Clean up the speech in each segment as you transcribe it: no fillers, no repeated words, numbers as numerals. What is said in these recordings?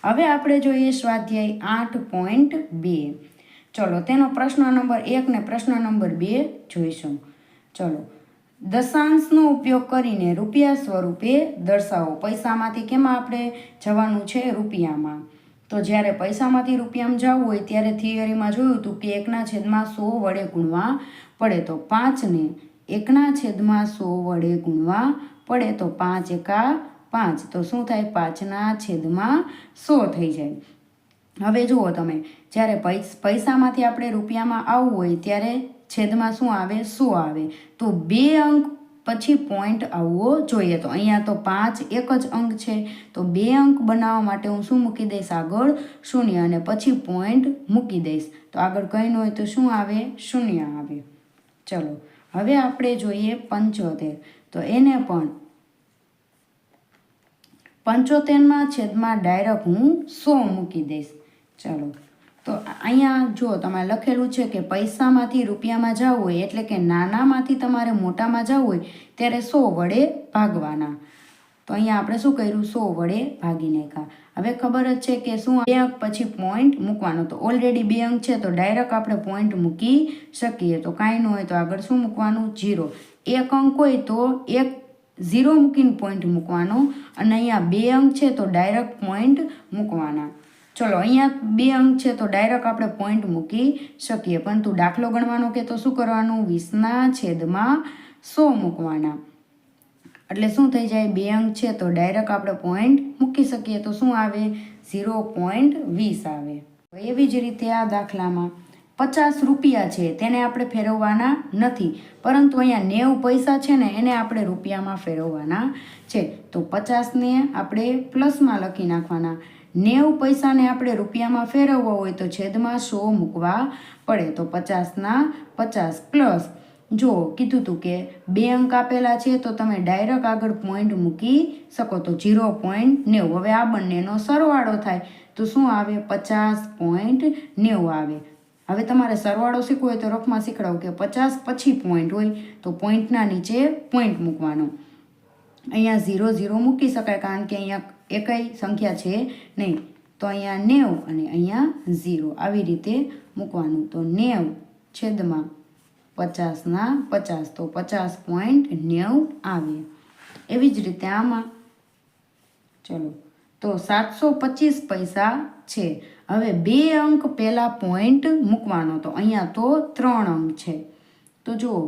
હવે આપણે જોઈએ સ્વાધ્યાય 8.2. ચલો તેનો પ્રશ્ન નંબર 1 ને પ્રશ્ન નંબર 2 જોઈશું. ચલો, દશાંશનો ઉપયોગ કરીને રૂપિયા સ્વરૂપે દર્શાવો. પૈસામાંથી કેમાં આપણે જવાનું છે? રૂપિયામાં. તો જ્યારે પૈસામાંથી રૂપિયામાં જવું હોય ત્યારે થિયરીમાં જોયું હતું કે 1/100 વડે ગુણવા પડે. તો 5ને 1/100 વડે ગુણવા પડે તો 5 એકા 5. તો શું થાય? 5/100 થઈ જાય. હવે જુઓ તમે, જ્યારે પૈસામાંથી આપણે રૂપિયામાં આવવું હોય ત્યારે છેદમાં શું આવે? 100 આવે. તો 2 અંક પછી પોઈન્ટ આવવો જોઈએ. તો અહીંયા તો 5 એક જ અંક છે, તો 2 અંક બનાવવા માટે હું શું મૂકી દઈશ? આગળ 0 અને પછી પોઈન્ટ મૂકી દઈશ. તો આગળ કંઈ ન હોય તો શું આવે? 0 આવે. ચલો, હવે આપણે જોઈએ 75. તો એને પણ 75માં છેદમાં ડાયરેક્ટ હું 100 મૂકી દઈશ. ચલો, તો અહીંયા જો તમારે લખેલું છે કે પૈસામાંથી રૂપિયામાં જવું હોય એટલે કે નાનામાંથી તમારે મોટામાં જવું હોય ત્યારે 100 વડે ભાગવાના. તો અહીંયા આપણે શું કર્યું? 100 વડે ભાગી નાખ્યા. હવે ખબર જ છે કે શું 2 અંક પછી પોઈન્ટ મૂકવાનો. તો ઓલરેડી 2 અંક છે તો ડાયરેક્ટ આપણે પોઈન્ટ મૂકી શકીએ. તો કાંઈ ન હોય તો આગળ શું મૂકવાનું? 0. 1 અંક હોય તો 0 મૂકીને પોઈન્ટ મૂકવાનો, અને અહીંયા 2 અંક છે તો ડાયરેક્ટ પોઈન્ટ મૂકવાના. ચલો, અહીંયા 2 અંક છે તો ડાયરેક્ટ આપણે પોઈન્ટ મૂકી શકીએ, પરંતુ દાખલો ગણવાનો કે તો શું કરવાનું? 20/100 મૂકવાના. એટલે શું થઈ જાય? 2 અંક છે તો ડાયરેક્ટ આપણે પોઈન્ટ મૂકી શકીએ. તો શું આવે? 0.20 આવે. એવી જ રીતે આ દાખલામાં 50 રૂપિયા છે તેને આપણે ફેરવવાના નથી, પરંતુ અહીંયા 90 પૈસા છે ને એને આપણે રૂપિયામાં ફેરવવાના છે. તો 50ને આપણે પ્લસમાં લખી નાખવાના. 90 પૈસાને આપણે રૂપિયામાં ફેરવવા હોય તો છેદમાં 100 મૂકવા પડે. તો 50/50 પ્લસ, જો કીધું હતું કે 2 અંક આપેલા છે તો તમે ડાયરેક્ટ આગળ પોઈન્ટ મૂકી શકો. તો 0.90. હવે આ બંનેનો સરવાળો થાય તો શું આવે? 50.90 આવે. હવે તમારે સરવાળો શીખવો હોય તો રફમાં શીખડાવું કે 50 પછી પોઈન્ટ હોય તો પોઈન્ટના નીચે પોઈન્ટ મૂકવાનો. અહીંયા 0 મૂકી શકાય કારણ કે અહીંયા એકઈ સંખ્યા છે નહીં. તો અહીંયા 90 અને અહીંયા 0 આવી રીતે મૂકવાનું. તો 90 છેદમાં 50/50 તો 50.90 આવે. એવી જ રીતે આમાં ચલો, તો 725 પૈસા છે. હવે 2 અંક પહેલાં પોઈન્ટ મૂકવાનો. તો અહીંયા તો 3 અંક છે. તો જુઓ,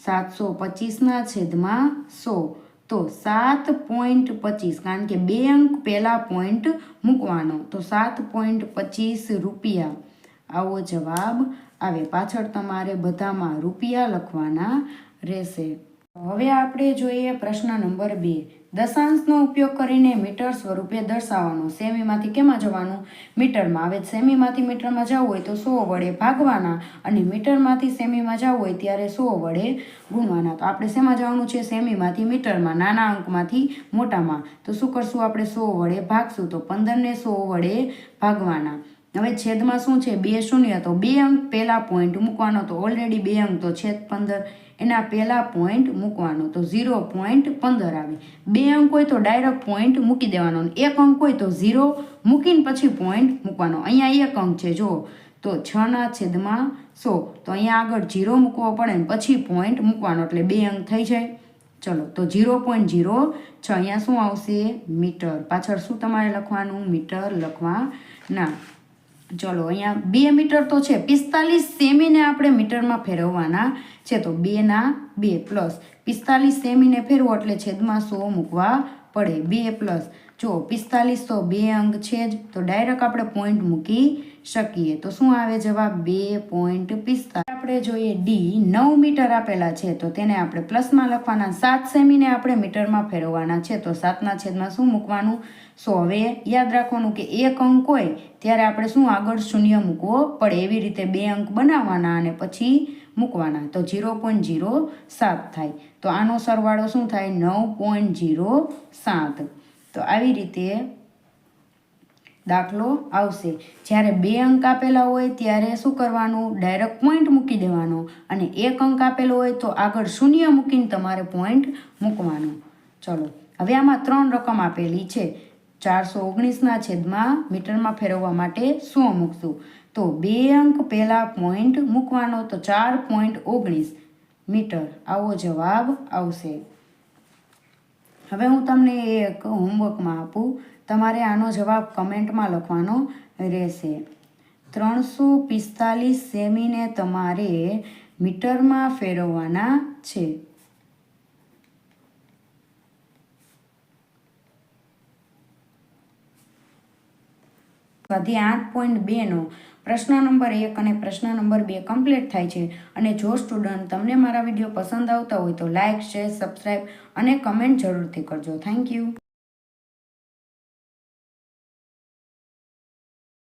725ના છેદમાં 100 તો 7.25, કારણ કે 2 અંક પહેલાં પોઈન્ટ મૂકવાનો. તો 7.25 રૂપિયા આવો જવાબ આવે. પાછળ તમારે બધામાં રૂપિયા લખવાના રહેશે. હવે આપણે જોઈએ પ્રશ્ન નંબર 2. દશાંશનો ઉપયોગ કરીને મીટર સ્વરૂપે દર્શાવવાનો. સેમીમાંથી કેમાં જવાનું? મીટરમાં. હવે સેમીમાંથી મીટરમાં જવું હોય તો 100 વડે ભાગવાના, અને મીટરમાંથી સેમીમાં જવું હોય ત્યારે 100 વડે ગુણવાના. તો આપણે શેમાં જવાનું છે? સેમીમાંથી મીટરમાં, નાના અંકમાંથી મોટામાં. તો શું કરશું? આપણે 100 વડે ભાગશું. તો 15ને 100 વડે ભાગવાના. હવે છેદમાં શું છે? 2 શૂન્ય. તો 2 અંક પહેલાં પોઈન્ટ મૂકવાનો. તો ઓલરેડી 2 અંક તો છેદ 15, એના પહેલાં પોઈન્ટ મૂકવાનો. તો 0.15 આવે. 2 અંક હોય તો ડાયરેક્ટ પોઈન્ટ મૂકી દેવાનો. 1 અંક હોય તો 0 મૂકીને પછી પોઈન્ટ મૂકવાનો. અહીંયા 1 અંક છે જો, તો 6/100. તો અહીંયા આગળ 0 મૂકવો પડે ને પછી પોઈન્ટ મૂકવાનો, એટલે 2 અંક થઈ જાય. ચલો, તો 0.06 અહીંયા શું આવશે? મીટર. પાછળ શું તમારે લખવાનું? મીટર લખવાના. ચલો, અહીંયા 2 મીટર તો છે, 45 સેમીને આપણે મીટરમાં ફેરવવાના છે. તો 2/2 પ્લસ 45 સેમીને ફેરવો એટલે છેદમાં 100 મૂકવા પડે. 2 પ્લસ, જો 45 તો 2 અંક છે જ, તો ડાયરેક્ટ આપણે પોઈન્ટ મૂકી શકીએ. તો શું આવે જવાબ? 2.45. આપણે જોઈએ ડી. 9 મીટર આપેલા છે તો તેને આપણે પ્લસમાં લખવાના. 7 સેમીને આપણે મીટરમાં ફેરવવાના છે. તો 7ના છેદમાં શું મૂકવાનું? 100. હવે યાદ રાખવાનું કે 1 અંક હોય ત્યારે આપણે શું આગળ 0 મૂકવો પડે. એવી રીતે 2 અંક બનાવવાના અને પછી મૂકવાના. તો 0.07 થાય. તો આનો સરવાળો શું થાય? 9.07. તો આવી રીતે દાખલો આવશે. જ્યારે 2 અંક આપેલા હોય ત્યારે શું કરવાનું? ડાયરેક્ટ પોઈન્ટ મૂકી દેવાનો, અને 1 અંક આપેલો હોય તો આગળ 0 મૂકીને તમારે પોઈન્ટ મૂકવાનો. ચલો, હવે આમાં 3 રકમ આપેલી છે. 419ના છેદમાં મીટરમાં ફેરવવા માટે 100 મૂકશું. તો 2 અંક પહેલાં પોઈન્ટ મૂકવાનો, તો 4.19 મીટર આવો જવાબ આવશે. હવે હું તમને એક હોમવર્કમાં આપું, તમારે આનો જવાબ કમેન્ટમાં લખવાનો રહેશે. 345 સેમીને તમારે મીટરમાં ફેરવવાના છે. સ્વાધ્યાય 8.2નો પ્રશ્ન નંબર 1 અને પ્રશ્ન નંબર 2 કમ્પ્લીટ થાય છે. અને જો સ્ટુડન્ટ તમને મારા વિડીયો પસંદ આવતા હોય તો લાઇક, શેર, સબસ્ક્રાઈબ અને કમેન્ટ જરૂરથી કરજો. Thank you.